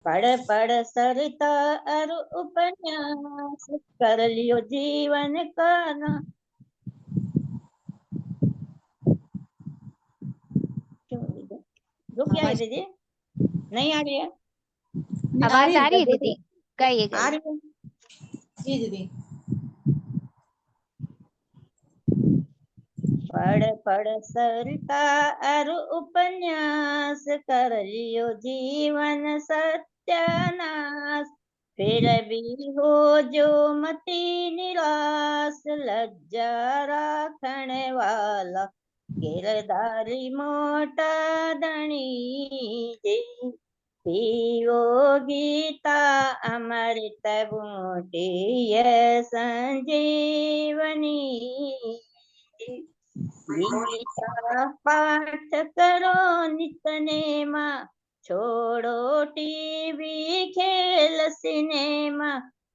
पढ़ सरिता अरु उपन्यास, कर लियो जीवन का नाश। रुक गया है दीदी, नहीं आ रही है? आवाज आ रही है दीदी? गाइए आ गाइए। रही है जी दीदी। पढ़ सरिता अरु उपन्यास, कर लियो जीवन सत्यानाश। फिर भी हो जो मति निराश, लज्जा राखण वाला गिरधारी मोटा धनी जी। पीओ गीता अमृत बूटी, यह संजीवनी। गीता पाठ करो नित नेमा, छोड़ो टीवी खेल सिनेमा।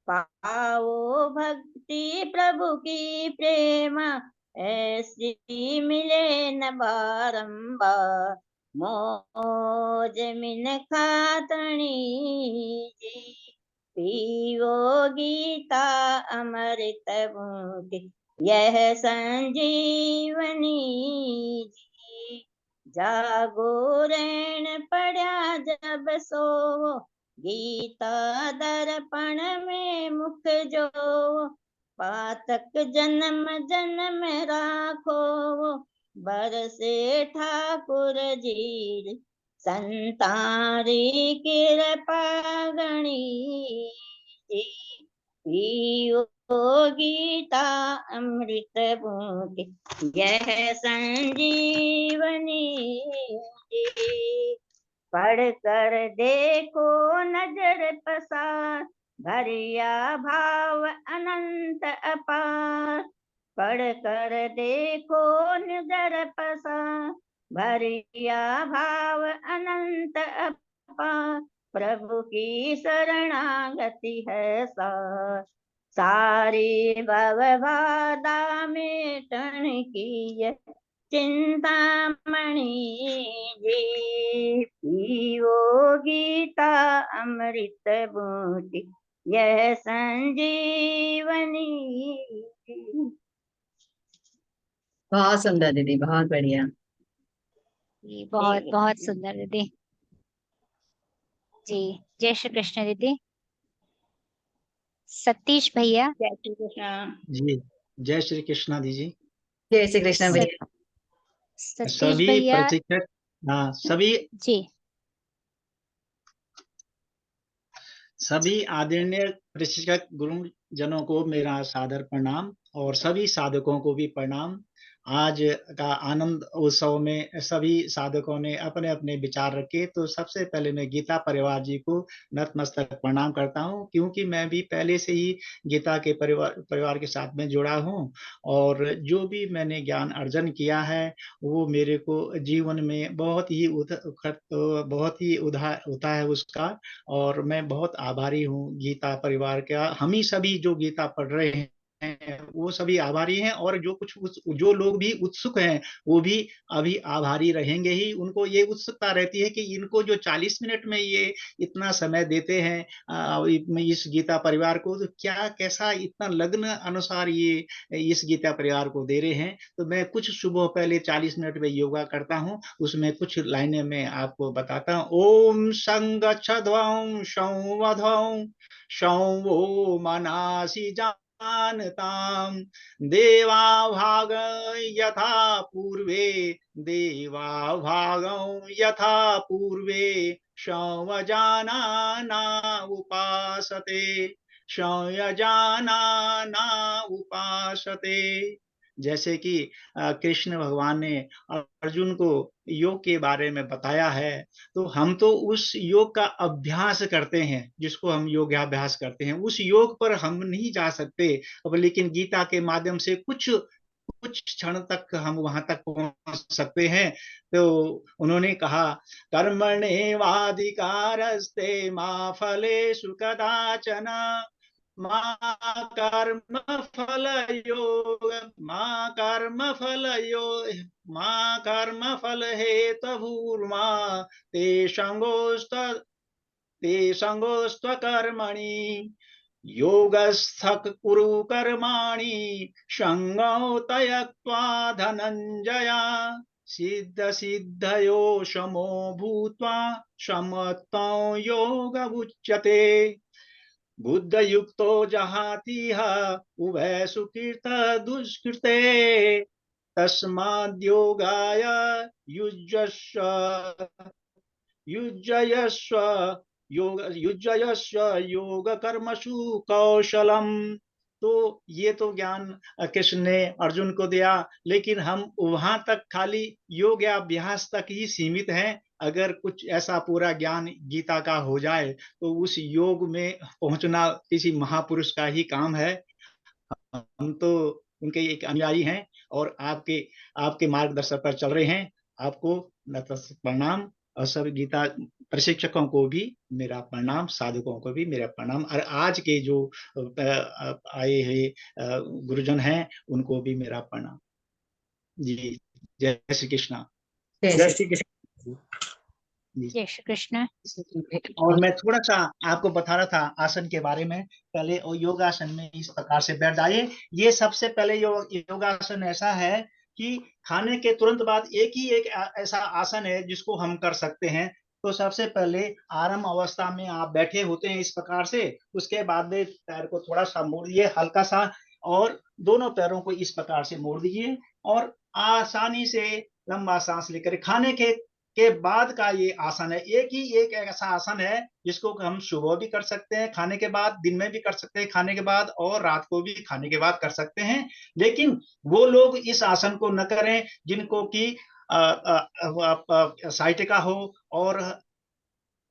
पाओ भक्ति प्रभु की प्रेमा, ऐसी मिले न बारंबार। मौज मिन खातणी जी, पीओ गीता अमृत बूटी, यह संजीवनी जी। जागो रैन पढ़ा जब सो, गीता दर्पण में मुख जो। पातक जन्म जन्म राखो, बरसे ठाकुर जी। संतारी कृपा गणी जी, पियो गीता अमृत बूटी, यह संजीवनी जी। पढ़ कर देखो नजर पसार, भरिया भाव अनंत अपार। पढ़ कर देखो नजर पसार, भरिया भाव अनंत अपार। प्रभु की शरणागति है सार, सारी भव बाधा मेटन की है चिंतामणि जी। पियो गीता अमृत बूटी, यह संजीवनी। बहुत सुंदर दीदी, बहुत बढ़िया। जी बहुत बहुत सुंदर दीदी जी। जय श्री कृष्ण दीदी। सतीश भैया। जय श्री कृष्ण जी। जय श्री कृष्णा दीदी। जय श्री कृष्ण भैया। सतीश सभी भैया प्रशिक्षक, हाँ जी। सभी आदरणीय प्रशिक्षक गुरुजनों को मेरा सादर प्रणाम, और सभी साधकों को भी प्रणाम। आज का आनंद उत्सव में सभी साधकों ने अपने अपने विचार रखे, तो सबसे पहले मैं गीता परिवार जी को नतमस्तक प्रणाम करता हूं, क्योंकि मैं भी पहले से ही गीता के परिवार के साथ में जुड़ा हूं, और जो भी मैंने ज्ञान अर्जन किया है वो मेरे को जीवन में बहुत ही होता है उसका। और मैं बहुत आभारी हूँ गीता परिवार का। हम ही सभी जो गीता पढ़ रहे हैं वो सभी आभारी हैं, और जो लोग भी उत्सुक हैं वो भी अभी आभारी रहेंगे ही। उनको ये उत्सुकता रहती है कि इनको जो 40 मिनट में ये इतना समय देते हैं इस गीता परिवार को, तो क्या कैसा इतना लग्न अनुसार ये इस गीता परिवार को दे रहे हैं। तो मैं कुछ सुबह पहले 40 मिनट में योगा करता हूँ, उसमें कुछ लाइनें मैं आपको बताता हूँ। ओम संगच्छध्वं संवध्वं संवो मनासि जानताम, देवा भाग यथा पूर्वे, देवा भागं यथा पूर्वे, संवजाना उपासते, संयजाना उपासते। जैसे कि कृष्ण भगवान ने अर्जुन को योग के बारे में बताया है, तो हम तो उस योग का अभ्यास करते हैं, जिसको हम योगाभ्यास कहते हैं, उस योग पर हम नहीं जा सकते अब, लेकिन गीता के माध्यम से कुछ क्षण तक हम वहां तक पहुंच सकते हैं। तो उन्होंने कहा, कर्मण्येवाधिकारस्ते मा फलेषु कदाचन, मा कर्म फल योग, मा कर्म फल हेतुर्मा ते संगोस्त ते संगोस्त्वकर्मणि योगस्थः कुरु कर्माणि संगौ त्यक्त्वा धनञ्जय सिद्ध सिद्धयो समो भूत्वा समत्वं योग उच्यते बुद्धयुक्तो जहातीह उभय सुकृत दुष्कृते तस्माद्योगाय युज्यस्व योग कर्मसु कौशलम। तो ये तो ज्ञान कृष्ण ने अर्जुन को दिया, लेकिन हम वहां तक खाली योग या अभ्यास तक ही सीमित हैं। अगर कुछ ऐसा पूरा ज्ञान गीता का हो जाए तो उस योग में पहुंचना किसी महापुरुष का ही काम है। हम तो उनके एक अनुयायी हैं और आपके मार्गदर्शन पर चल रहे हैं। आपको नतमस्तक प्रणाम और सभी गीता प्रशिक्षकों को भी मेरा प्रणाम, साधकों को भी मेरा प्रणाम, और आज के जो आए हैं गुरुजन हैं उनको भी मेरा प्रणाम। जी, जय श्री कृष्णा। जय श्री कृष्ण। जय श्री कृष्ण। और मैं थोड़ा सा आपको बता रहा था आसन के बारे में पहले, और योगासन में इस प्रकार से बैठ जाइए। ये सबसे पहले योगासन ऐसा है कि खाने के तुरंत बाद एक ऐसा आसन है जिसको हम कर सकते हैं। तो सबसे पहले आराम अवस्था में आप बैठे होते हैं इस प्रकार से, उसके बाद में पैर को थोड़ा सा मोड़ दिए हल्का सा, और दोनों पैरों को इस प्रकार से मोड़ दीजिए और आसानी से लंबा सांस लेकर खाने के बाद का ये आसन है। एक ऐसा आसन है जिसको हम सुबह भी कर सकते हैं खाने के बाद, दिन में भी कर सकते हैं खाने के बाद, और रात को भी खाने के बाद कर सकते हैं। लेकिन वो लोग इस आसन को न करें जिनको कि साइटिका हो और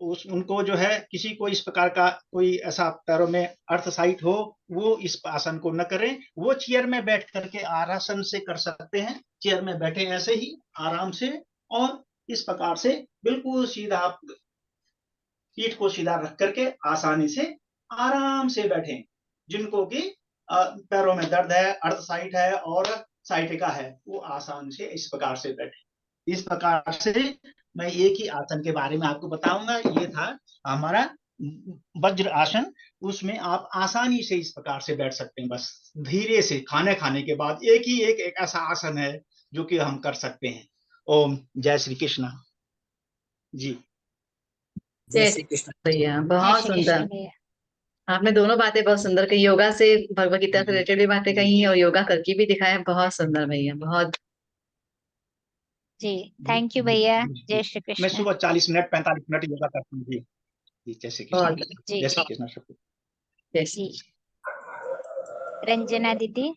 उनको जो है किसी को इस प्रकार का कोई ऐसा पैरों में अर्थसाइट हो, वो इस आसन को न करें। वो चेयर में बैठ करके आसन से कर सकते हैं। चेयर में बैठे ऐसे ही आराम से, और इस प्रकार से बिल्कुल सीधा पीठ को सीधा रख करके आसानी से आराम से बैठें। जिनको कि पैरों में दर्द है, अर्थसाइट है और साइटिका है, वो आसान से इस प्रकार से बैठे। इस प्रकार से मैं एक ही आसन के बारे में आपको बताऊंगा। ये था हमारा वज्र आसन। उसमें आप आसानी से इस प्रकार से बैठ सकते हैं, बस धीरे से। खाने के बाद एक ऐसा आसन है जो कि हम कर सकते हैं। ओम जय श्री कृष्ण जी। जय श्री कृष्ण भैया, जय बहुत श्री कृष्ण सुंदर। भैया। आपने दोनों बातें बहुत सुंदर कही, योगा से भगवत गीता से रिलेटेड भी बातें कही और योगा करके भी दिखाया। बहुत सुंदर भैया, बहुत। जी थैंक यू भैया। जय श्री मैं कृष्ण। सुबह 40 मिनट 45 मिनट योगा करता हूँ जी। जय श्री कृष्ण। जी जय श्री जी कृष्ण सबको। जय श्री जी। रंजना दीदी।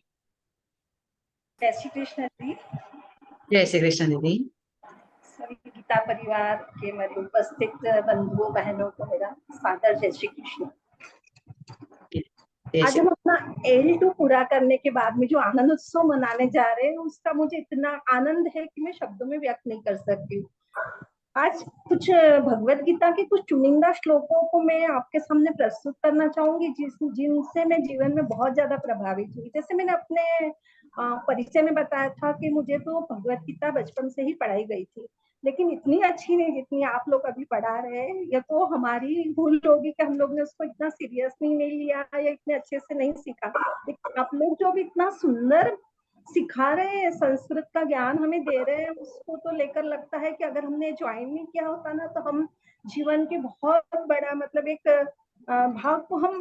जय श्री कृष्ण जी। जय श्री कृष्ण दीदी। सभी गीता परिवार के मेरे उपस्थित बंधुओं बहनों को मेरा सादर जय श्री कृष्ण। आज हम अपना L2 पूरा करने के बाद में जो आनंद उत्सव मनाने जा रहे हैं, उसका मुझे इतना आनंद है कि मैं शब्दों में व्यक्त नहीं कर सकती। आज कुछ भगवत गीता के कुछ चुनिंदा श्लोकों को मैं आपके सामने प्रस्तुत करना चाहूंगी, जिनसे मैं जीवन में बहुत ज्यादा प्रभावित हुई। जैसे मैंने अपने परिचय में बताया था कि मुझे तो भगवत गीता बचपन से ही पढ़ाई गई थी, लेकिन इतनी अच्छी नहीं जितनी आप लोग अभी पढ़ा रहे हैं। ये तो हमारी भूल होगी कि हम लोग ने उसको इतना सीरियसली नहीं लिया या इतने अच्छे से नहीं सीखा। लेकिन आप लोग जो भी इतना सुंदर सिखा रहे हैं, संस्कृत का ज्ञान हमें दे रहे हैं, उसको तो लेकर लगता है कि अगर हमने ज्वाइन नहीं किया होता ना, तो हम जीवन के बहुत बड़ा मतलब एक भाग को हम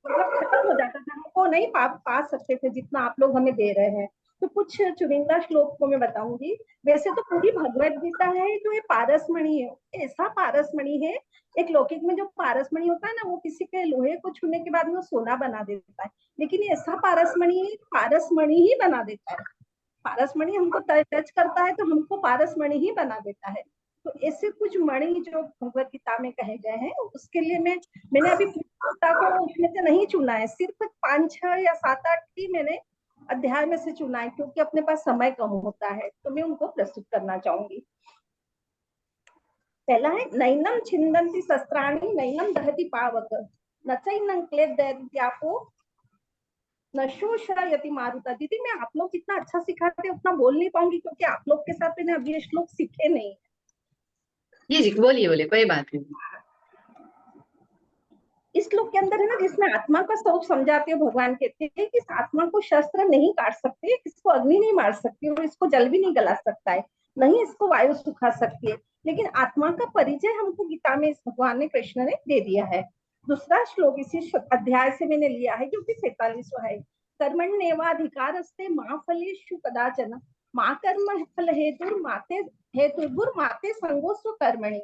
मतलब खत्म हो जाता था, हमको नहीं पा सकते थे जितना आप लोग हमें दे रहे हैं। तो कुछ चुनिंदा श्लोक को मैं बताऊंगी। वैसे तो पूरी भगवत गीता है जो ये पारसमणि है, ऐसा पारसमणि है। एक लौकिक में जो पारसमणि होता है ना, वो किसी के लोहे को छूने के बाद में वो सोना बना देता है, लेकिन ऐसा पारसमणि ही बना देता है। पारसमणि हमको टच करता है तो हमको पारसमणि ही बना देता है। तो ऐसे कुछ मणि जो भगवत गीता में कहे गए हैं, उसके लिए मैंने अभी गीता को उसमें से नहीं चुना है, सिर्फ 5, 6 या 7, 8 ही मैंने अध्याय में से चुना है, क्योंकि अपने पास समय कम होता है, तो मैं उनको प्रस्तुत करना चाहूंगी। पहला है नैनम छिंदन्ति शस्त्राणि नैनम दहति पावक न चैनं क्लेदयापो न शोषयति मारुता। दीदी मैं आप लोग जितना अच्छा सिखाते उतना बोल नहीं पाऊंगी, क्योंकि आप लोग के साथ मैंने अभी ये श्लोक सीखे नहीं। जी बोलिए कोई बात नहीं। इस श्लोक के अंदर है ना, जिसमें आत्मा का स्वरूप समझाते हो, भगवान कहते हैं कि इस आत्मा को शस्त्र नहीं काट सकते, इसको अग्नि नहीं मार सकती और इसको जल भी नहीं गला सकता है, नहीं इसको वायु सुखा सकती है, लेकिन आत्मा का परिचय हमको गीता में इस भगवान ने, कृष्ण ने दे दिया है। दूसरा श्लोक इसी अध्याय से मैंने लिया है, जो कि 47वां है। कर्मण्येवाधिकारस्ते मा फलेषु कदाचन मा कर्म फल हेतुर्माते संगोस्व कर्मणि।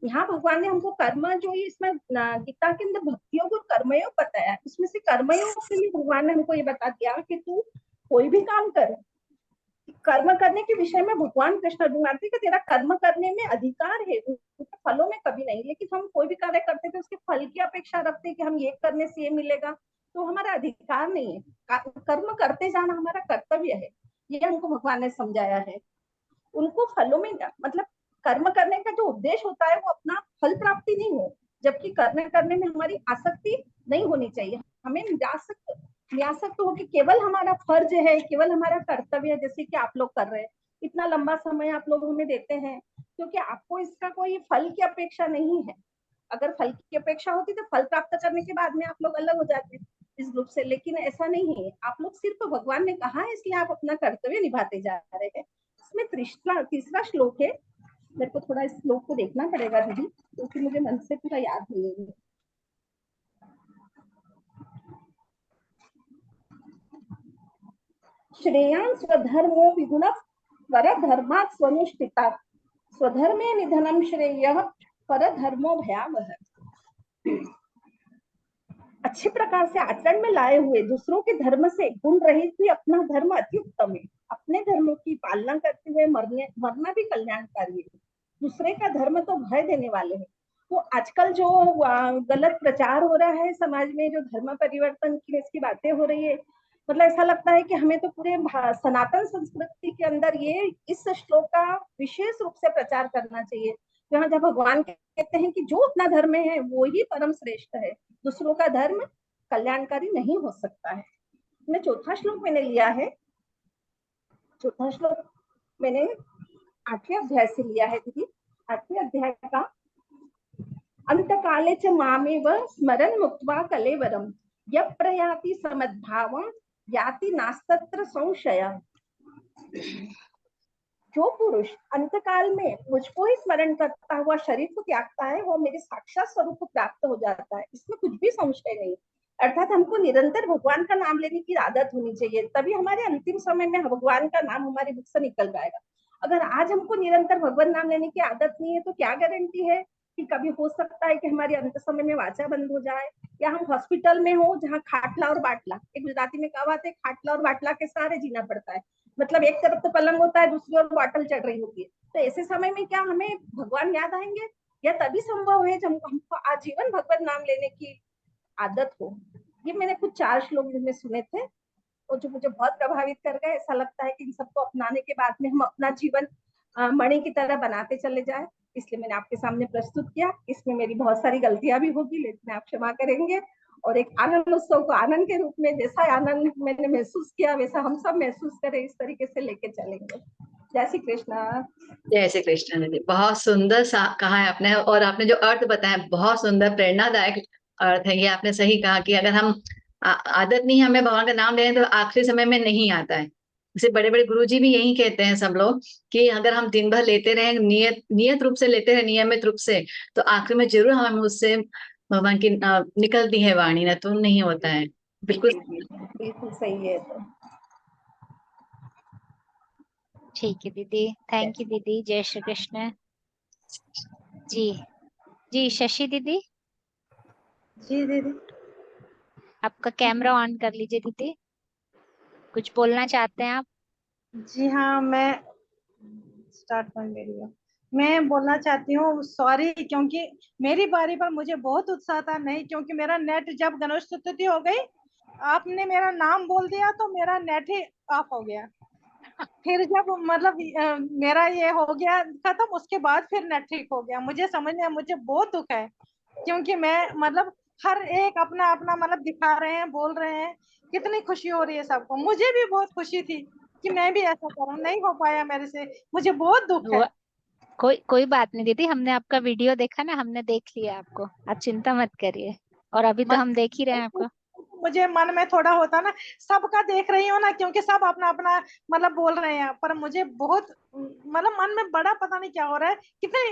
यहाँ भगवान ने हमको कर्म, जो इसमें गीता के अंदर भक्तियोग और कर्मयोग बताया, उसमें से कर्मयोग के लिए भगवान ने हमको ये बता दिया कि तू कोई भी काम कर, कर्म करने के विषय में भगवान कृष्ण अर्जुन कहते कि तेरा कर्म करने में अधिकार है, फलों में कभी नहीं। लेकिन हम कोई भी कार्य करते थे उसके फल की अपेक्षा रखते कि हम ये करने से ये मिलेगा, तो हमारा अधिकार नहीं है। कर्म करते जाना हमारा कर्तव्य है, ये हमको भगवान ने समझाया है। उनको फलों में, मतलब कर्म करने का जो उद्देश्य होता है वो अपना फल प्राप्ति नहीं हो, जबकि कर्म करने में हमारी आसक्ति नहीं होनी चाहिए। हमें निरासक्त हो कि केवल हमारा फर्ज है, केवल हमारा कर्तव्य है, जैसे कि आप लोग कर रहे हैं। इतना लंबा समय आप लोग हमें देते हैं क्योंकि आपको इसका कोई फल की अपेक्षा नहीं है। अगर फल की अपेक्षा होती तो फल प्राप्त करने के बाद में आप लोग अलग हो जाते इस ग्रुप से, लेकिन ऐसा नहीं है। आप लोग सिर्फ भगवान ने कहा है इसलिए आप अपना कर्तव्य निभाते जा रहे हैं। इसमें तीसरा श्लोक है, मेरे को थोड़ा इस श्लोक को देखना पड़ेगा दीदी, क्योंकि मुझे मन से पूरा याद नहीं है। श्रेयान् स्वधर्मो विगुणः परधर्मात् स्वनुष्ठितात् स्वधर्मे निधनं श्रेयः परधर्मो भयावहः। अच्छे प्रकार से आचरण में लाए हुए दूसरों के धर्म से गुण रहित हुए अपना धर्म अति उत्तम है। अपने धर्म की पालना करते हुए मरना भी कल्याणकारी है। दूसरे का धर्म तो भय देने वाले है। तो आजकल जो गलत प्रचार हो रहा है समाज में, जो धर्म परिवर्तन की इसकी बातें हो रही है, मतलब ऐसा लगता है कि हमें तो पूरे सनातन संस्कृति के अंदर ये इस श्लोक का विशेष रूप से प्रचार करना चाहिए, जहाँ जब भगवान कहते हैं कि जो अपना धर्म है वो ही परम श्रेष्ठ है, दूसरों का धर्म कल्याणकारी नहीं हो सकता है। मैं चौथा श्लोक मैंने लिया है, चौथा श्लोक मैंने 8वें अध्याय से लिया है दीदी। 8वें अध्याय का अंत काले च मामेव स्मरन् मुक्त्वा कलेवरम यः प्रयाति समद्भावं याति नास्तत्र संशय। जो पुरुष अंतकाल में मुझको ही स्मरण करता हुआ शरीर को त्यागता है वो मेरे साक्षात स्वरूप को प्राप्त हो जाता है, इसमें कुछ भी संशय नहीं। अर्थात हमको निरंतर भगवान का नाम लेने की आदत होनी चाहिए, तभी हमारे अंतिम समय में भगवान का नाम हमारे मुख से निकल जाएगा। अगर आज हमको निरंतर भगवान नाम लेने की आदत नहीं है तो क्या गारंटी है कि कभी हो सकता है कि हमारे अंत समय में वाचा बंद हो जाए, या हम हॉस्पिटल में हो जहाँ खाटला और बाटला, एक गुजराती में कहावत है, खाटला और बाटला के सहारे जीना पड़ता है। मतलब एक तरफ तो पलंग होता है, दूसरी ओर बॉटल चढ़ रही होती है। तो ऐसे समय में क्या हमें भगवान याद आएंगे? या तभी संभव है जब हमको आजीवन भगवान नाम लेने की आदत हो। ये मैंने कुछ 4 श्लोक में सुने थे और जो मुझे बहुत प्रभावित कर गए। ऐसा लगता है कि इन सबको अपनाने के बाद में हम अपना जीवन मणि की तरह बनाते चले जाए, इसलिए मैंने आपके सामने प्रस्तुत किया। इसमें मेरी बहुत सारी गलतियां भी होगी, लेकिन आप क्षमा करेंगे। और एक आनंद उत्सव को आनंद के रूप में जैसा आनंद मैंने महसूस किया वैसा हम सब महसूस करें, इस तरीके से लेके चलेंगे। जय श्री कृष्णा। जय श्री कृष्ण दीदी, बहुत सुंदर कहा है आपने, और आपने जो अर्थ बताया बहुत सुंदर प्रेरणादायक अर्थ है। ये आपने सही कहा कि अगर हम आदत नहीं हमें भगवान का नाम लेने तो आखिरी समय में नहीं आता है। जैसे बड़े बड़े गुरुजी भी यही कहते हैं सब लोग कि अगर हम दिन भर लेते रहे, नियत रूप से लेते रहे, नियमित रूप से, तो आखिर में जरूर हमें उससे भगवान की निकलती है वाणी, ना तो नहीं होता है। बिल्कुल बिल्कुल सही है। तो ठीक है दीदी, थैंक यू दीदी। जय श्री कृष्ण। जी जी, शशि दीदी जी दीदी। आपका कैमरा ऑन कर लीजिए दीदी, कुछ बोलना चाहते हैं आप? जी हाँ, मैं स्टार्ट कर रही हूँ। मैं बोलना चाहती हूँ सॉरी, क्योंकि मेरी बारी पर मुझे बहुत उत्साह था, नहीं क्योंकि मेरा नेट जब गणेश चतुर्थी हो गई, आपने मेरा नाम बोल दिया तो मेरा नेट ही ऑफ हो गया। फिर जब मतलब मेरा ये हो गया खत्म, उसके बाद फिर नेट ठीक हो गया। मुझे समझ में, मुझे बहुत दुख है, क्योंकि मैं मतलब हर एक अपना अपना मतलब दिखा रहे हैं, बोल रहे हैं, कितनी खुशी हो रही है सबको। मुझे भी बहुत खुशी थी कि मैं भी ऐसा करूं, नहीं हो पाया मेरे से, मुझे बहुत दुख है। कोई बात नहीं दीदी, हमने आपका वीडियो देखा ना, हमने देख लिया आपको, आप चिंता मत करिए। और अभी तो हम देख ही रहे हैं आपको। मुझे मन में थोड़ा होता ना, सबका देख रही हूँ ना, क्योंकि सब अपना अपना मतलब बोल रहे हैं, पर मुझे बहुत मतलब मन में बड़ा पता नहीं क्या हो रहा है, कितने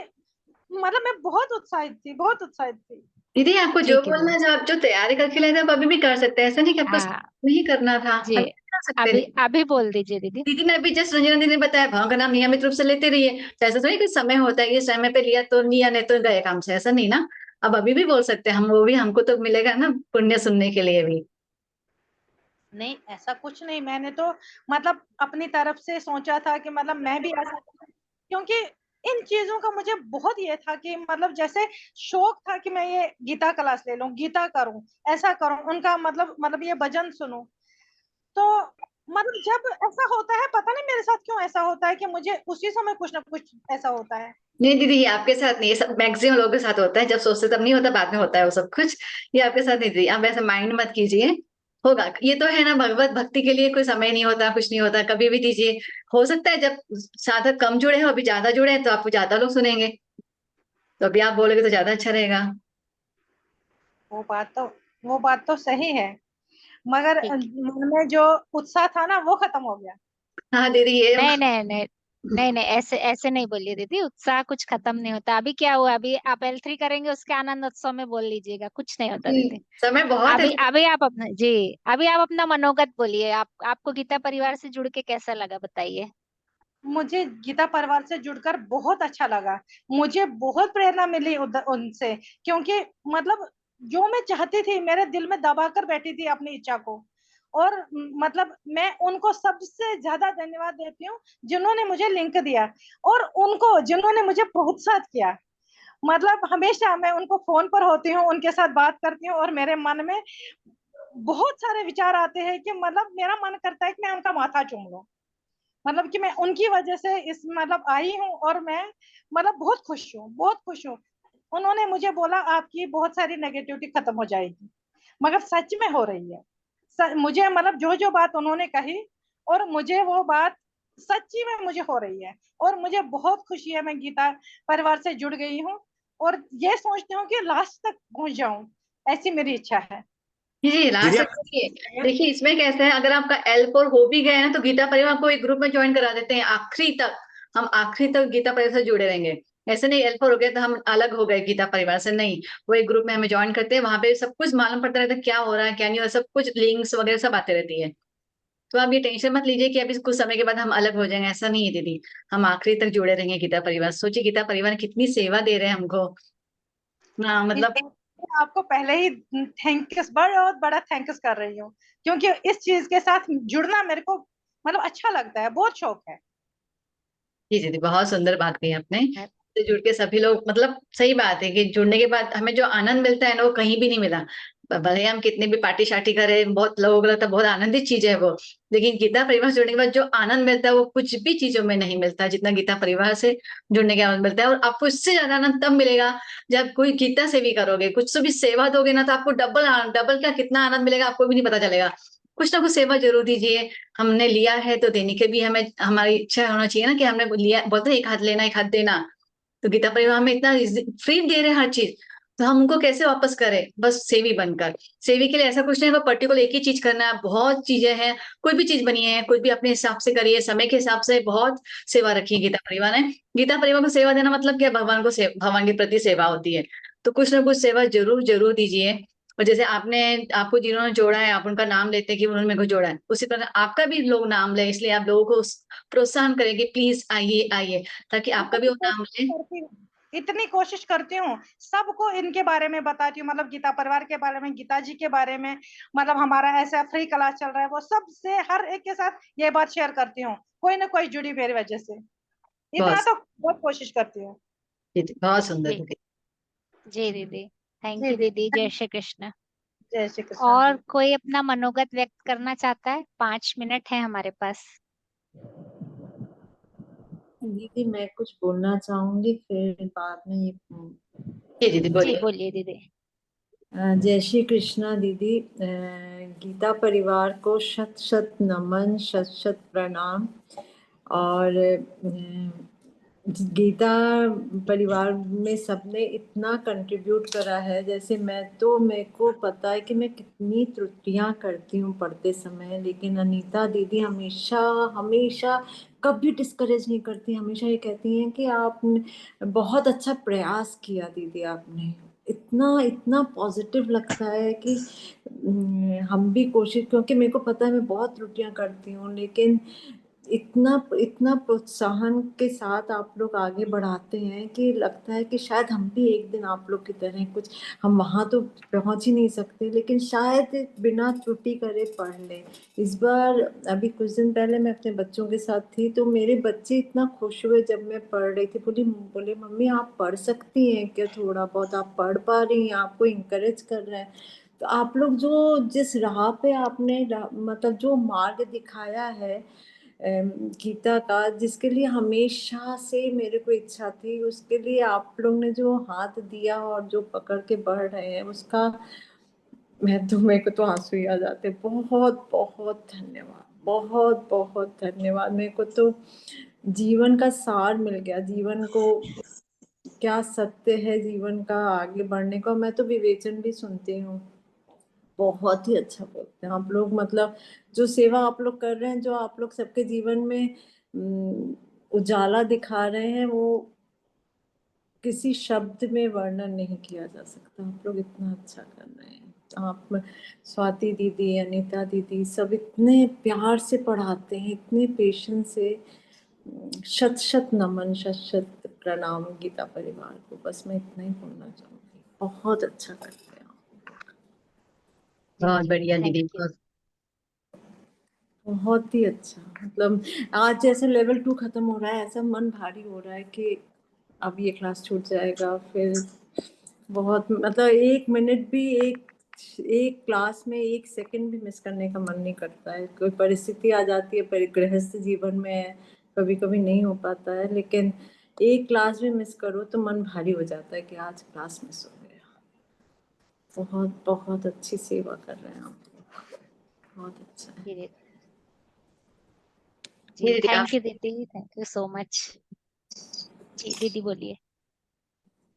मतलब मैं बहुत उत्साहित थी, बहुत उत्साहित थी। दीदी आपको जो ठीक है बोलना है, दीदी। जो आप जो तैयारी करके लाए थे आप अभी भी कर सकते हैं, ऐसा नहीं कि आपको हाँ नहीं करना था, जी, अभी भी कर सकते अभी हैं। अभी बोल दीजिए दीदी। दीदी ने अभी जस्ट रंजना दीदी ने बताया भगवान का नाम नियमित रूप से लेते रहिए, तो ऐसा थोड़ी कि समय होता है, ये समय पे लिया तो लिया, नहीं तो गए काम से, ऐसा नहीं ना। अब अभी भी बोल सकते हैं हम, वो भी हमको तो मिलेगा ना पुण्य सुनने के लिए भी। नहीं ऐसा कुछ नहीं, मैंने तो मतलब अपनी तरफ से सोचा था कि मतलब मैं भी ऐसा, क्योंकि इन चीजों का मुझे बहुत ये था कि मतलब जैसे शौक था कि मैं ये गीता क्लास ले लूं, गीता करूं, ऐसा करूं, उनका मतलब ये भजन सुनूं। तो मतलब जब ऐसा होता है, पता नहीं मेरे साथ क्यों ऐसा होता है कि मुझे उसी समय कुछ ना कुछ ऐसा होता है। नहीं दीदी, ये आपके साथ नहीं, ये सब मैक्सिमम लोगों के साथ होता है, जब सोचते तब नहीं होता, बाद में होता है वो सब कुछ। ये आपके साथ नहीं दीदी, आप ऐसे माइंड मत कीजिए, होगा। ये तो है ना, भगवत भक्ति के लिए कोई समय नहीं होता, कुछ नहीं होता, कभी भी दीजिए। हो सकता है जब साधक कम जुड़े हो, अभी ज्यादा जुड़े हैं तो आपको ज्यादा लोग सुनेंगे, तो अभी आप बोलोगे तो ज्यादा अच्छा रहेगा। वो बात तो वो बात तो सही है, मगर ठीक। मन में जो उत्साह था ना वो खत्म हो गया। हाँ दीदी, ये नहीं नहीं नहीं, नहीं नहीं, ऐसे ऐसे नहीं बोलिए दीदी, उत्साह कुछ खत्म नहीं होता। अभी क्या हुआ, अभी आप L3 करेंगे, उसके आनंद उत्सव में बोल लीजिएगा, कुछ नहीं होता दीदी। समय बहुत है। अभी अभी आप अपना जी, अभी आप अपना मनोगत बोलिए। आप आपको गीता परिवार से जुड़ के कैसा लगा बताइए। मुझे गीता परिवार से जुड़कर बहुत अच्छा लगा, मुझे बहुत प्रेरणा मिली उनसे, क्योंकि मतलब जो मैं चाहती थी मेरे दिल में दबा कर बैठी थी अपनी इच्छा को। और मतलब मैं उनको सबसे ज्यादा धन्यवाद देती हूँ जिन्होंने मुझे लिंक दिया, और उनको जिन्होंने मुझे प्रोत्साहित किया। मतलब हमेशा मैं उनको फोन पर होती हूँ, उनके साथ बात करती हूँ, और मेरे मन में बहुत सारे विचार आते हैं कि मतलब मेरा मन करता है कि मैं उनका माथा चूम लूं, मतलब कि मैं उनकी वजह से इस मतलब आई हूँ, और मैं मतलब बहुत खुश हूँ, बहुत खुश हूँ। उन्होंने मुझे बोला आपकी बहुत सारी नेगेटिविटी खत्म हो जाएगी, मगर सच में हो रही है। मुझे मतलब जो जो बात उन्होंने कही, और मुझे वो बात सच्ची में मुझे हो रही है, और मुझे बहुत खुशी है मैं गीता परिवार से जुड़ गई हूँ, और ये सोचती हूँ कि लास्ट तक पहुंच जाऊं, ऐसी मेरी इच्छा है। जी लास्ट दीदी तक देखिए। देखिए इसमें कैसा है, अगर आपका L4 हो भी गया है ना, तो गीता परिवार को एक ग्रुप में ज्वाइन करा देते हैं आखिरी तक। हम आखिरी तक गीता परिवार से जुड़े रहेंगे। ऐसे नहीं L4 हो गया तो हम अलग हो गए गीता परिवार से, नहीं। वो एक ग्रुप में हमें ज्वाइन करते हैं, वहां पे सब कुछ मालूम पड़ता रहता है, क्या हो रहा है क्या नहीं हो रहा, सब कुछ लिंक्स वगैरह सब आते रहती है। तो आप ये टेंशन मत लीजिए कि अभी कुछ समय के बाद हम अलग हो जाएंगे, ऐसा नहीं है दीदी। हम आखिरी तक जुड़े रहेंगे गीता परिवार। सोचिए गीता परिवार कितनी सेवा दे रहे हैं हमको ना, इस मतलब। बात पे आपको पहले ही थैंक्स, बहुत बड़ा थैंक्स कर रही हूँ, क्योंकि इस चीज के साथ जुड़ना मेरे को मतलब अच्छा लगता है, बहुत शौक है। जी दीदी, बहुत सुंदर बात कही आपने। से जुड़ के सभी लोग, मतलब सही बात है कि जुड़ने के बाद हमें जो आनंद मिलता है ना, वो कहीं भी नहीं मिला। भले हम कितने भी पार्टी शार्टी करें, बहुत लोगों को लगता है बहुत आनंदित चीज है वो, लेकिन गीता परिवार से जुड़ने के बाद जो आनंद मिलता है वो कुछ भी चीजों में नहीं मिलता जितना गीता परिवार से जुड़ने के आनंद मिलता है। और आपको इससे ज्यादा आनंद तब मिलेगा जब कोई गीता से भी करोगे, कुछ तो भी सेवा दोगे ना, तो आपको डबल डबल क्या कितना आनंद मिलेगा आपको भी नहीं पता चलेगा। कुछ ना कुछ सेवा जरूर दीजिए। हमने लिया है तो देने के भी हमें हमारी इच्छा होना चाहिए ना, कि हमने लिया, बोलते हैं एक हाथ लेना एक हाथ देना। तो गीता परिवार हमें इतना फ्री दे रहे हैं हर चीज, तो हम उनको कैसे वापस करें, बस सेवी बनकर। सेवी के लिए ऐसा कुछ नहीं है पर्टिकुलर एक ही चीज करना है, बहुत चीजें हैं। कोई भी चीज बनी है, कोई भी अपने हिसाब से करिए, समय के हिसाब से बहुत सेवा रखी है गीता परिवार ने। गीता परिवार को सेवा देना मतलब क्या, भगवान को भगवान के प्रति सेवा होती है। तो कुछ ना कुछ सेवा जरूर जरूर दीजिए। और जैसे आपने, आपको जिन्होंने जोड़ा है, आप उनका नाम लेते हैं कि उन्होंने मेरे को जोड़ा है, उसी तरह आपका भी लोग नाम ले, इसलिए आप लोगों को प्रोत्साहन करेंगे, प्लीज आइए आइए, ताकि आपका भी वो नाम ले। इतनी कोशिश करती हूँ सबको इनके बारे में बताती हूँ, मतलब गीता परिवार के बारे में, गीता जी के बारे में, मतलब हमारा ऐसा फ्री क्लास चल रहा है, वो सबसे हर एक के साथ ये बात शेयर करती हूँ, कोई ना कोई जुड़ी मेरी वजह से, इतना बहुत तो बहुत कोशिश करती हूँ। बहुत सुंदर जी दीदी। जी दीदी, थैंक जी यू दीदी। दीदी, जय श्री कृष्ण। जय श्री कृष्ण और जी। कोई अपना मनोगत व्यक्त करना चाहता है? 5 मिनट है हमारे पास। दीदी मैं कुछ बोलना चाहूंगी, फिर बाद में ये जी दीदी जी बोलिए। बोलिए दीदी। जय श्री कृष्णा दीदी। गीता परिवार को शत शत नमन, शत शत प्रणाम। और गीता परिवार में सबने इतना कंट्रीब्यूट करा है। जैसे मेरे को पता है कि मैं कितनी त्रुटियां करती हूँ पढ़ते समय, लेकिन अनीता दीदी हमेशा हमेशा कभी डिस्करेज नहीं करती। हमेशा ये कहती हैं कि आपने बहुत अच्छा प्रयास किया दीदी, आपने इतना इतना पॉजिटिव लगता है कि हम भी कोशिश, क्योंकि मेरे को पता है मैं बहुत त्रुटियां करती हूँ, लेकिन इतना इतना प्रोत्साहन के साथ आप लोग आगे बढ़ाते हैं कि लगता है कि शायद हम भी एक दिन आप लोग की तरह कुछ, हम वहां तो पहुंच ही नहीं सकते, लेकिन शायद बिना त्रुटि करे पढ़ लें। इस बार अभी कुछ दिन पहले मैं अपने बच्चों के साथ थी, तो मेरे बच्चे इतना खुश हुए जब मैं पढ़ रही थी। बोले मम्मी आप पढ़ सकती हैं क्या, थोड़ा बहुत आप पढ़ पा रही हैं, आपको इंकरेज कर रहे हैं। तो आप लोग जो जिस राह पे आपने मतलब जो मार्ग दिखाया है गीता का, जिसके लिए हमेशा से मेरे को इच्छा थी, उसके लिए आप लोग ने जो हाथ दिया और जो पकड़ के बढ़ रहे हैं, उसका मेरे को तो आंसू ही आ जाते। बहुत बहुत धन्यवाद, बहुत बहुत धन्यवाद। मेरे को तो जीवन का सार मिल गया, जीवन को क्या सत्य है जीवन का आगे बढ़ने का। मैं तो विवेचन भी सुनती हूँ, बहुत ही अच्छा बोलते हैं आप लोग। मतलब जो सेवा आप लोग कर रहे हैं, जो आप लोग सबके जीवन में उजाला दिखा रहे हैं, वो किसी शब्द में वर्णन नहीं किया जा सकता। आप लोग इतना अच्छा कर रहे हैं। आप स्वाति दीदी, अनीता दीदी सब इतने प्यार से पढ़ाते हैं, इतने पेशेंस से। शत शत नमन, शत शत प्रणाम गीता परिवार को। बस मैं इतना ही बोलना चाहूंगी, बहुत अच्छा करते हैं आप। बहुत बढ़िया थैंक दीदी, यू। बहुत बहुत ही अच्छा। मतलब आज जैसे लेवल 2 खत्म हो रहा है, ऐसा मन भारी हो रहा है कि अब ये क्लास छूट जाएगा। फिर बहुत मतलब 1 मिनट भी एक क्लास में 1 सेकंड भी मिस करने का मन नहीं करता है। कोई परिस्थिति आ जाती है, गृहस्थ जीवन में कभी कभी नहीं हो पाता है, लेकिन एक क्लास भी मिस करो तो मन भारी हो जाता है कि आज क्लास मिस हो गया। बहुत बहुत अच्छी सेवा कर रहे हैं आप, बहुत अच्छा है। जी जी दीदी। थैंक यू दीदी, थैंक यू सो मच। जी दीदी बोलिए।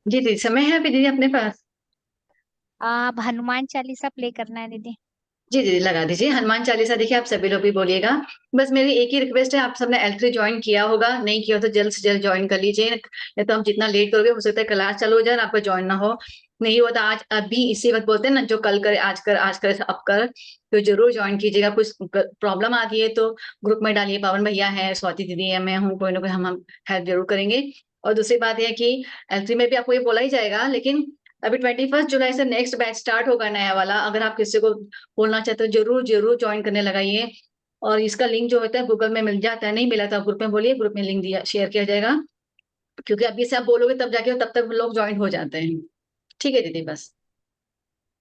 जी दीदी, समय है अभी दीदी अपने पास? आप हनुमान चालीसा प्ले करना है दीदी। जी दीदी लगा दीजिए हनुमान चालीसा। देखिए आप सभी लोग भी बोलिएगा। बस मेरी एक ही रिक्वेस्ट है, आप सबने L3 ज्वाइन किया होगा, नहीं किया तो जल्द से जल्द ज्वाइन कर लीजिए। नहीं तो हम जितना लेट करोगे हो सकता है क्लास चालू हो जाए और आपको ज्वाइन ना हो। नहीं हुआ तो आज अभी इसी वक्त बोलते हैं ना, जो कल करे आज कर, आज करे अब कर, तो जरूर ज्वाइन कीजिएगा। कुछ प्रॉब्लम आती है तो ग्रुप में डालिए, पवन भैया है, स्वाति दीदी है, मैं हूँ, कोई ना कोई हम हेल्प जरूर करेंगे। और दूसरी बात यह कि L3 में भी आपको ये बोला ही जाएगा, लेकिन अभी 21 जुलाई से नेक्स्ट बैच स्टार्ट होगा नया वाला। अगर आप किसी को बोलना चाहते हो जरूर जरूर ज्वाइन करने लगाइए। और इसका लिंक जो होता है गूगल में मिल जाता है, नहीं मिला तो आप ग्रुप में बोलिए, ग्रुप में लिंक दिया शेयर किया जाएगा। क्योंकि अभी से आप बोलोगे तब जाके तब तक लोग ज्वाइन हो जाते हैं। ठीक है दीदी, बस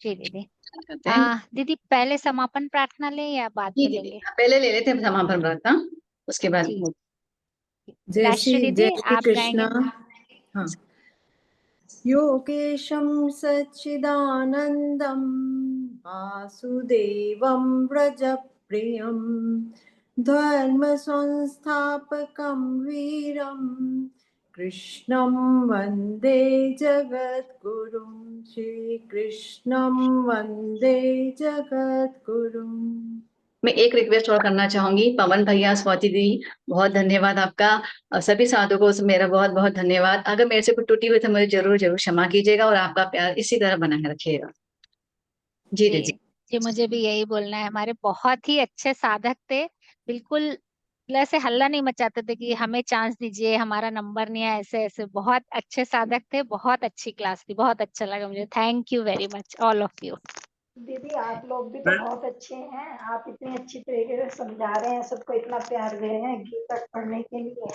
जी दीदी। करते हैं। दीदी पहले समापन प्रार्थना ले या बाद जी में दीदी, लेंगे? पहले ले लेते हैं समापन प्रार्थना, उसके बाद जी जय राष्ट्र दीदी श्री आप कृष्णा। गाएंगे? हाँ। योगेशं सच्चिदानन्दं वासुदेवं व्रजप्रियं धर्मसंस्थापकं वीरं कृष्णं वन्दे जगद्गुरुं। श्रीकृष्णं वन्दे जगद्गुरुम्। मैं एक रिक्वेस्ट और करना चाहूंगी, पवन भैया, स्वाति दी, बहुत धन्यवाद आपका। और सभी साधकों से मेरा बहुत बहुत धन्यवाद। अगर मेरे से कुछ टूटी हुई तो मुझे जरूर जरूर क्षमा कीजिएगा और आपका प्यार इसी तरह बनाए रखिएगा। जी जी दीदी। जी मुझे भी यही बोलना है। हमारे बहुत ही अच्छे साधक थे, बिल्कुल ऐसे हल्ला नहीं मचाते थे कि हमें चांस दीजिए, हमारा नंबर नहीं है, ऐसे ऐसे। बहुत अच्छे साधक थे, बहुत अच्छी क्लास थी, बहुत अच्छा लगा मुझे। Thank you very much all of you. दीदी आप लोग भी तो बहुत अच्छे हैं, आप इतनी अच्छी तरीके से समझा रहे हैं, सबको इतना प्यार दे रहे हैं गीता पढ़ने के लिए।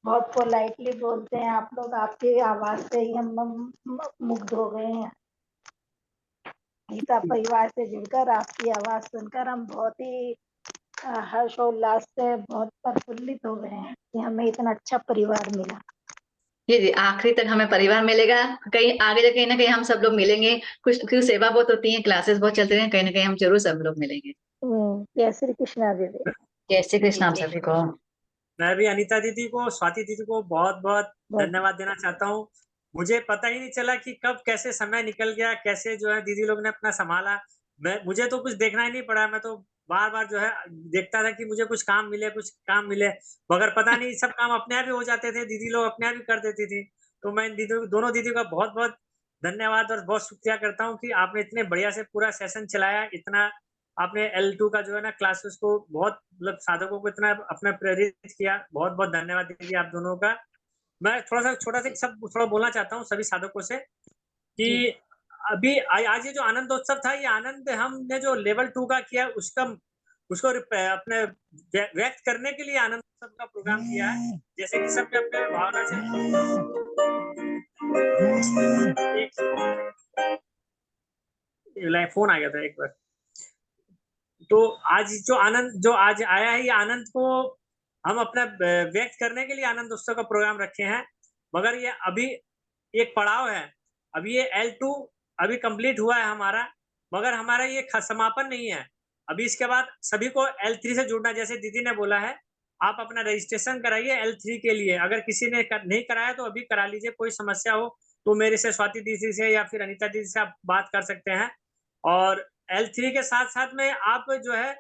बहुत पोलाइटली बोलते हैं आप लोग, आपकी आवाज से ही हम मुग्ध हो गए हैं। गीता परिवार से जुड़कर आपकी आवाज सुनकर हम बहुत ही हर्षोल्लास से बहुत प्रफुल्लित हो गए हैं कि हमें इतना अच्छा परिवार मिला। जी जी, आखिरी तक हमें परिवार मिलेगा, कहीं आगे जाके कहीं ना कहीं हम सब लोग मिलेंगे। कुछ सेवा बहुत होती है, क्लासेस बहुत चलते हैं, कहीं ना कहीं हम जरूर सब लोग मिलेंगे। जय श्री कृष्णा दीदी। जय श्री जी कृष्ण आप जी सभी को। मैं भी अनीता दीदी को, स्वाति दीदी को बहुत बहुत धन्यवाद देना चाहता हूँ। मुझे पता ही नहीं चला कि कब कैसे समय निकल गया, कैसे जो है दीदी लोग ने अपना संभाला। मुझे तो कुछ देखना ही नहीं पड़ा, मैं तो बार-बार जो है देखता था कि मुझे कुछ काम मिले, कुछ काम मिले, मगर पता नहीं सब काम अपने आप ही हो जाते थे, दीदी लोग अपने आप ही कर देती थी। तो मैं इन दोनों दीदी का बहुत-बहुत धन्यवाद और बहुत शुक्रिया करता हूँ कि आपने इतने बढ़िया से पूरा सेशन चलाया, इतना आपने L2 का जो है ना क्लासेस को बहुत मतलब साधकों को इतना अपना प्रेरित किया। बहुत-बहुत धन्यवाद दीदी आप दोनों का। मैं थोड़ा-सा छोटा-सा एक सब थोड़ा बोलना चाहता हूँ सभी साधकों से कि अभी आज ये जो आनंदोत्सव था, ये आनंद हमने जो लेवल 2 का किया उसको अपने व्यक्त करने के लिए आनंदोत्सव का प्रोग्राम किया है। जैसे कि सबने अपने भावना से फ़ोन आ गया था एक बार। तो आज जो आज आया है, ये आनंद को हम अपना व्यक्त करने के लिए आनंद उत्सव का प्रोग्राम रखे हैं। मगर ये अभी एक पड़ाव है। अभी ये L2 अभी कंप्लीट हुआ है हमारा, मगर हमारा ये समापन नहीं है। अभी इसके बाद सभी को L3 से जुड़ना, जैसे दीदी ने बोला है, आप अपना रजिस्ट्रेशन कराइए L3 के लिए। अगर किसी ने नहीं कराया तो अभी करा लीजिए, कोई समस्या हो तो मेरे से, स्वाति दीदी से या फिर अनीता दीदी से आप बात कर सकते हैं। और L3 के साथ-साथ में आप जो है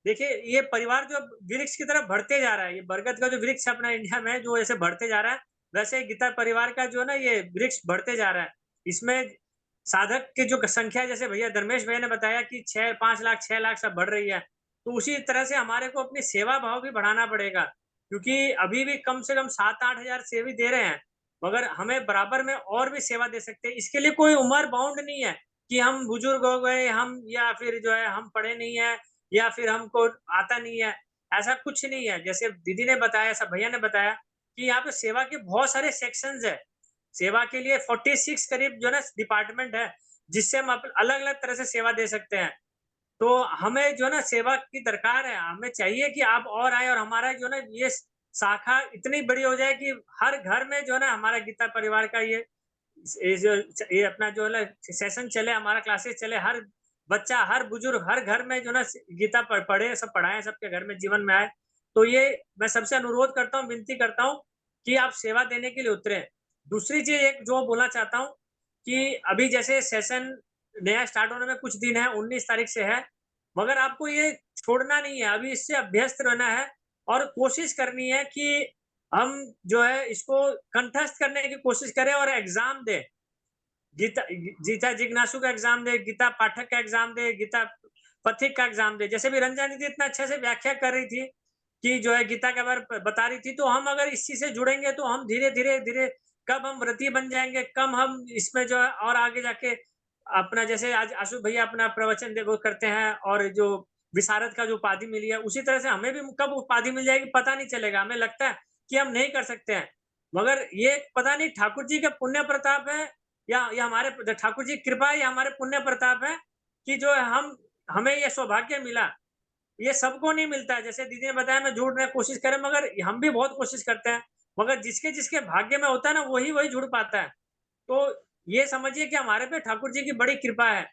देखिए, ये परिवार जो वृक्ष की तरफ बढ़ते जा रहा है, ये बरगद का जो वृक्ष है अपना इंडिया में जो ऐसे बढ़ते जा रहा है, वैसे गीता परिवार का जो है ना ये वृक्ष बढ़ते जा रहा है। इसमें साधक की जो संख्या, जैसे भैया धर्मेश भैया ने बताया कि 5 लाख 6 लाख सब बढ़ रही है। तो उसी तरह से हमारे को अपनी सेवा भाव भी बढ़ाना पड़ेगा, क्योंकि अभी भी कम से कम 7-8 हज़ार सेवी दे रहे हैं, मगर हमें बराबर में और भी सेवा दे सकते हैं। इसके लिए कोई उम्र बाउंड नहीं है कि हम बुजुर्ग हो गए, हम या फिर जो है हम पढ़े नहीं है या फिर हमको आता नहीं है, ऐसा कुछ नहीं है। जैसे दीदी ने बताया, सब भैया ने बताया कि यहाँ पे सेवा के बहुत सारे सेक्शंस है। सेवा के लिए 46 करीब जो है ना डिपार्टमेंट है, जिससे हम अलग-अलग तरह से सेवा दे सकते हैं। तो हमें जो है ना सेवा की दरकार है, हमें चाहिए कि आप और आए और हमारा जो है ना ये शाखा इतनी बड़ी हो जाए कि हर घर में जो है ना हमारा गीता परिवार का ये अपना जो है ना सेशन चले, हमारा क्लासेस चले, हर बच्चा, हर बुजुर्ग, हर घर में जो है ना गीता पढ़े, सब पढ़ाएँ, सबके घर में जीवन में आए। तो ये मैं सबसे अनुरोध करता हूँ, विनती करता हूँ कि आप सेवा देने के लिए उतरें। दूसरी चीज़ एक जो बोलना चाहता हूँ कि अभी जैसे सेशन नया स्टार्ट होने में कुछ दिन है, 19 तारीख से है, मगर आपको ये छोड़ना नहीं है, अभी इससे अभ्यस्त रहना है और कोशिश करनी है कि हम जो है इसको कंठस्थ करने की कोशिश करें और एग्ज़ाम दें। गीता जिज्ञासु का एग्ज़ाम दें, गीता पाठक का एग्ज़ाम दें, गीता पथिक का एग्ज़ाम दें। जैसे भी रंजना दीदी इतना अच्छे से व्याख्या कर रही थी कि जो है गीता के बारे में बता रही थी, तो हम अगर इसी से जुड़ेंगे तो हम धीरे-धीरे कब हम व्रती बन जाएँगे, कब हम इसमें जो है और आगे जाके अपना, जैसे आज आशु भैया अपना प्रवचन वो करते हैं और जो विशारद का जो उपाधि मिली है, उसी तरह से हमें भी कब उपाधि मिल जाएगी पता नहीं चलेगा। हमें लगता है कि हम नहीं कर सकते हैं, मगर ये पता नहीं ठाकुर जी का पुण्य प्रताप है या हमारे ठाकुर जी की कृपा है या हमारे पुण्य प्रताप है कि जो है हमें ये सौभाग्य मिला। ये सबको नहीं मिलता है। जैसे दीदी ने बताया, मैं जुड़ने की कोशिश करें, मगर हम भी बहुत कोशिश करते हैं, मगर जिसके भाग्य में होता है ना, वही जुड़ पाता है। तो ये समझिए कि हमारे पे ठाकुर जी की बड़ी कृपा है।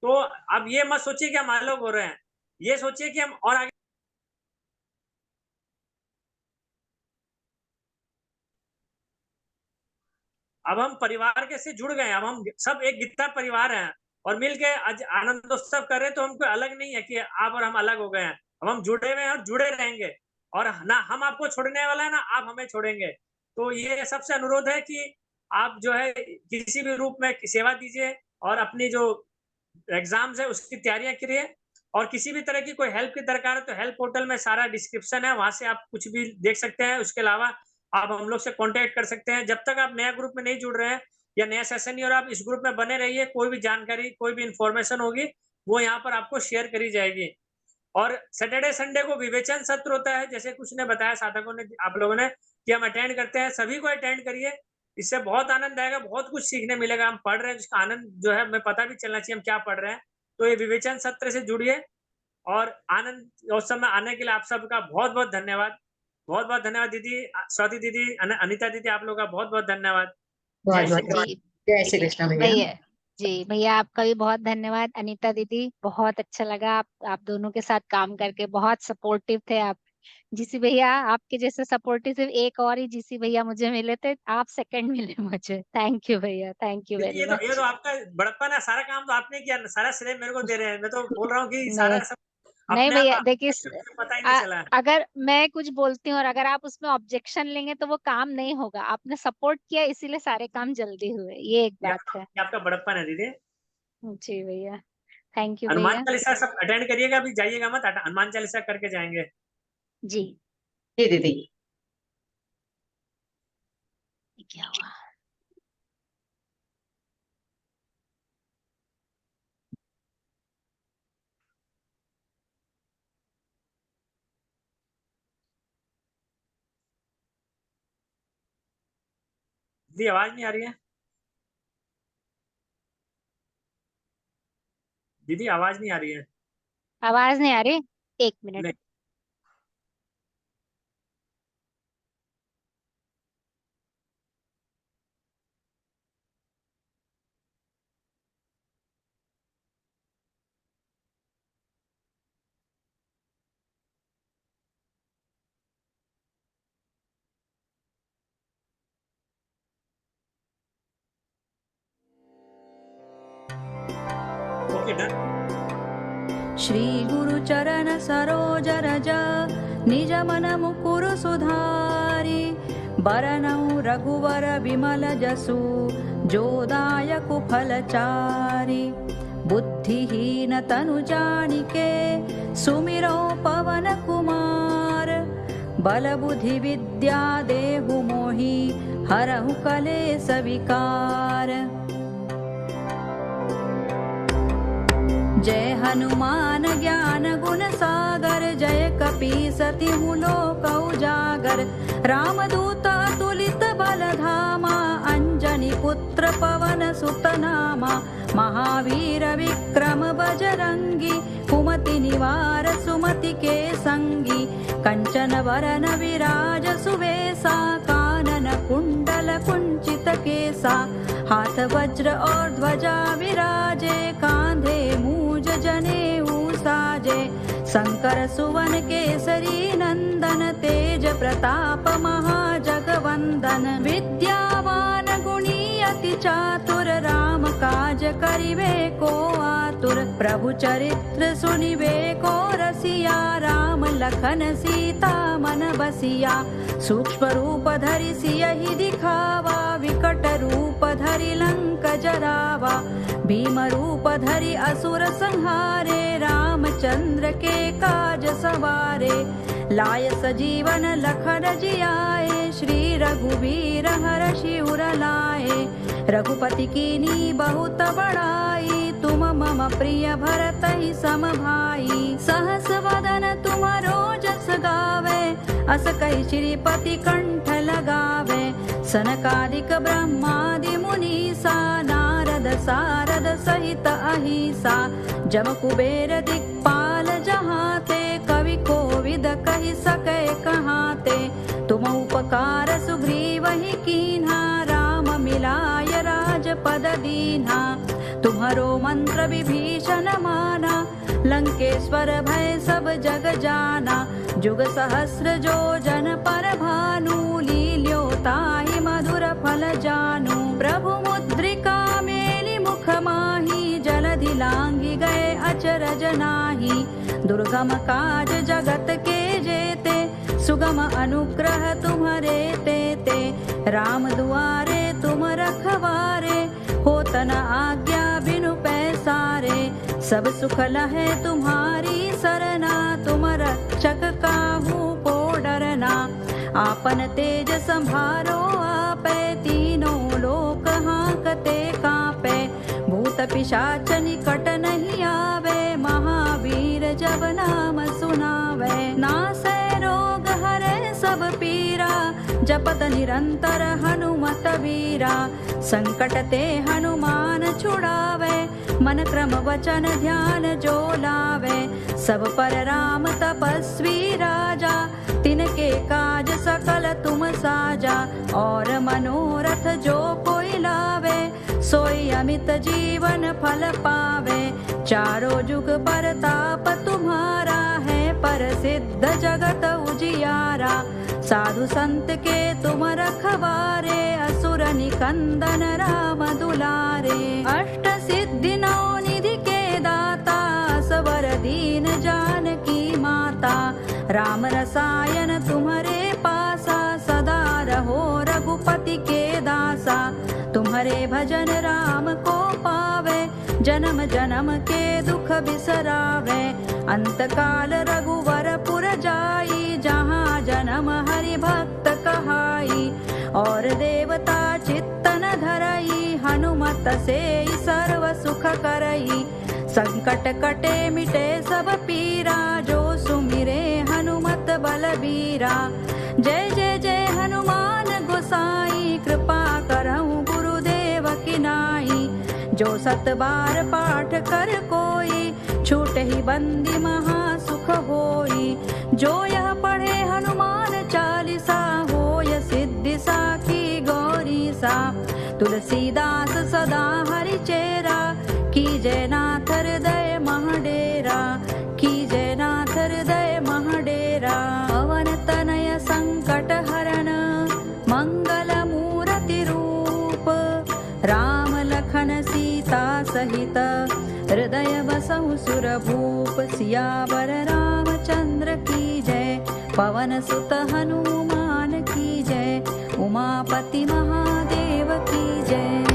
तो अब ये मत सोचिए कि हम अलग हो रहे हैं। ये सोचिए कि हम और आगे अब हम परिवार के से जुड़ गए हैं, अब हम सब एक गीता परिवार हैं और मिल के आज आनंदोत्सव कर रहे हैं, तो हम कोई अलग नहीं है कि आप और हम अलग हो गए हैं। अब हम जुड़े हुए हैं और जुड़े रहेंगे और ना हम आपको छोड़ने वाला है, ना आप हमें छोड़ेंगे। तो ये सबसे अनुरोध है कि आप जो है किसी भी रूप में सेवा दीजिए और अपनी जो एग्ज़ाम्स है उसकी तैयारियाँ करिए और किसी भी तरह की कोई हेल्प की दरकार है तो हेल्प पोर्टल में सारा डिस्क्रिप्शन है, वहाँ से आप कुछ भी देख सकते हैं। उसके अलावा आप हम लोग से कॉन्टैक्ट कर सकते हैं। जब तक आप नया ग्रुप में नहीं जुड़ रहे हैं या नया सेशन नहीं हो रहा, आप इस ग्रुप में बने रहिए। कोई भी जानकारी, कोई भी इन्फॉर्मेशन होगी, वो यहाँ पर आपको शेयर करी जाएगी। और सैटरडे संडे को विवेचन सत्र होता है, जैसे कुछ ने बताया साधकों ने, आप लोगों ने, कि हम अटेंड करते हैं। सभी को अटेंड करिए, इससे बहुत आनंद आएगा, बहुत कुछ सीखने मिलेगा। हम पढ़ रहे हैं, जिसका आनंद जो है हमें पता भी चलना चाहिए हम क्या पढ़ रहे हैं। तो ये विवेचन सत्र से जुड़िए और आनंद उत्सव में आने के लिए आप सबका बहुत-बहुत धन्यवाद। बहुत-बहुत धन्यवाद दीदी, स्वाति दीदी, अनीता दीदी, आप लोगों का बहुत-बहुत धन्यवाद। जय बहुत श्री बहुत जी जय श्री कृष्ण भैया। भैया, जी भैया आपका भी बहुत धन्यवाद। अनीता दीदी, बहुत अच्छा लगा आप दोनों के साथ काम करके, बहुत सपोर्टिव थे आप। जीसी भैया आपके जैसे सपोर्टिव सिर्फ एक और ही जीसी भैया मुझे मिले थे, आप सेकंड मिले मुझे। थैंक यू भैया, थैंक यू दीदी वेरी ये मच। तो आपका बड़प्पन है, सारा काम तो आपने किया, सारा श्रेय मेरे को दे रहे हैं। मैं तो बोल रहा हूँ कि नहीं सारा सब नहीं अपने भैया आप देखिए पता ही नहीं चला। अगर मैं कुछ बोलती हूँ और अगर आप उसमें ऑब्जेक्शन लेंगे तो वो काम नहीं होगा। आपने सपोर्ट किया इसीलिए सारे काम जल्दी हुए, ये एक बात है। ये आपका बड़प्पन है दीदी। जी भैया, थैंक यू हनुमान भैया। चालीसा सब अटेंड करिएगा, अभी जाइएगा मत, हनुमान चालीसा करके जाएंगे। जी जी दीदी। क्या हुआ? दीदी आवाज नहीं आ रही है? दीदी आवाज नहीं आ रही है। आवाज नहीं आ रही, एक मिनट। नहीं। Okay done. श्री गुरु चरण सरोज रज निज मन मुकुरु सुधारी बरनऊ रघुवर विमल जसु जोदायक फलचारी बुद्धिहीन तनु जानिके सुमिरो पवन कुमार बल बुद्धि विद्या देहु मोहि हरहु कलेस विकार। जय हनुमान ज्ञान गुण सागर जय कपीसति लोक उजागर रामदूत अतुलित बल धामा अंजनी पुत्र पवन सुत नामा महावीर विक्रम बजरंगी कुमति निवार सुमति के संगी कंचन वरन विराज सुवेसा कानन कुंडल कुंचित केसा हाथ वज्र और ध्वजा विराजे कांधे मूज जनेऊ साजे शंकर सुवन केसरी नंदन तेज प्रताप महाजगवंदन विद्यावान गुणी अति चातुर राम काज करिवे को आतुर प्रभु चरित्र सुनिवे को रसिया राम लखन सीता मन बसिया सूक्ष्म रूप धरि सियहि दिखावा विकट रूप धरि लंक जरावा भीम रूप धरि असुर संहारे रामचंद्र के काज सवारे लाय सजीवन लखन जियाए श्री रघुवीर हर्षि उर लाए रघुपति कीनी बहुत बड़ाई तुम मम प्रिय भरतहि सम भाई सहस वदन तुमरो जस गावे अस कहि श्रीपति कंठ लगावे सनकादिक ब्रह्मादि मुनीसा नारद सारद सहित अहिसा जम कुबेर दिक्पाल जहाते कवि कोविद कहि सकै कहाते तुम उपकार सुग्रीवहि कीन्हा राम मिलाय राजपद दीन्हा तुम्हारो मंत्र विभीषण माना लंकेश्वर भय सब जग जाना जुग सहस्र जो जन पर भानु लील्योताहि मधुर फल जानू प्रभु मुद्रिका मेलि मुख माहि जलधि लांघि गए अचरज नाही दुर्गम काज जगत के जेते सुगम अनुग्रह तुम्हारे तेते राम दुआरे तुम रखवारे होत न आज्ञा बिनु पैसारे सब सुख लहे तुम्हारी सरना तुम रक्षक काहू को डरना आपन तेज संभारो आपे तीनों लोक हांकते कांपे भूत पिशाच निकट नहीं आवे महावीर जब नाम सुनावे नासै रोग हरे सब पीरा जपत निरंतर हनुमत वीरा संकट ते हनुमान छुड़ावे मन क्रम वचन ध्यान जो लावे सब पर राम तपस्वी राजा तिनके काज सकल तुम साजा और मनोरथ जो कोई लावे सोई अमित जीवन फल पावे चारों जुग परताप तुम्हारा है, प्रसिद्ध जगत उजियारा। साधु संत के तुम रखवारे, असुर निकंदन राम दुलारे। अष्ट सिद्धि नौ निधि के दाता, सबर दीन जानकी माता। राम रसायन तुम्हारे पासा, सदा रहो रघुपति के दासा। तुम्हारे भजन राम को पावे, जन्म जन्म के दुख बिसरावे। अंत काल रघुवर पुर जाई, जहाँ जन्म हरि भक्त कहाई। और देवता चित्तन धरई, हनुमत से सर्व सुख करई। संकट कटे मिटे सब पीरा, जो सुमिरे हनुमत बलबीरा। जय जय जय हनुमान गोसाई, कृपा करहु गुरुदेव की नाई। जो सत बार पाठ कर कोई, छूट ही बंदी महा सुख होई। जो यह पढ़े हनुमान चालीसा, होय सिद्धि साखी गौरी सा। तुलसीदास सदा हरि चेरा, कीजय नाथ हृदय महडेरा। कीजय नाथ हृदय महडेरा। पवन तनय संकट हरन, मंगल मूर्ति रूप। राम लखन सीता सहित, हृदय बसहु सुरभूप। सियावर रामचंद्र की जय, पवन सुत हनुमान की जय। उमापति महादेव की जय।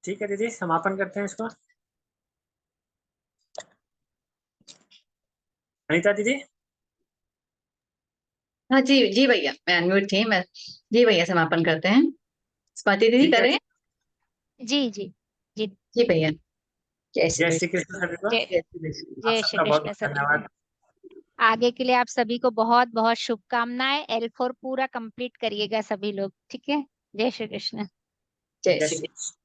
ठीक है दीदी, समापन करते हैं इसको। अनीता दीदी। हाँ जी जी भैया, मैं अनम्यूट थी मैं। जी भैया, समापन करते हैं। स्वाति दीदी ठीक है। करें? जी जी जी जी भैया। जय श्री जय श्री कृष्ण। कृष्ण सभी को। जय आप जय श्री सबका बहुत कृष्ण बहुत सभी धन्यवाद। को। आगे के लिए आप सभी को बहुत बहुत शुभकामनाएं। L4 पूरा कंप्लीट करिएगा सभी लोग, ठीक है। जय श्री कृष्ण। जय जय श्री श्री कृष्ण।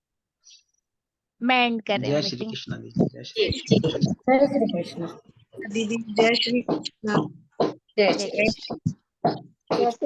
मैं एंड कर रही हूँ जय श्री मीटिंग। कृष्ण दीदी, जय श्री जी कृष्ण। जी जय श्री कृष्ण। दीदी जय श्री कृष्ण। जय जय श्री श्री कृष्ण। कृष्ण।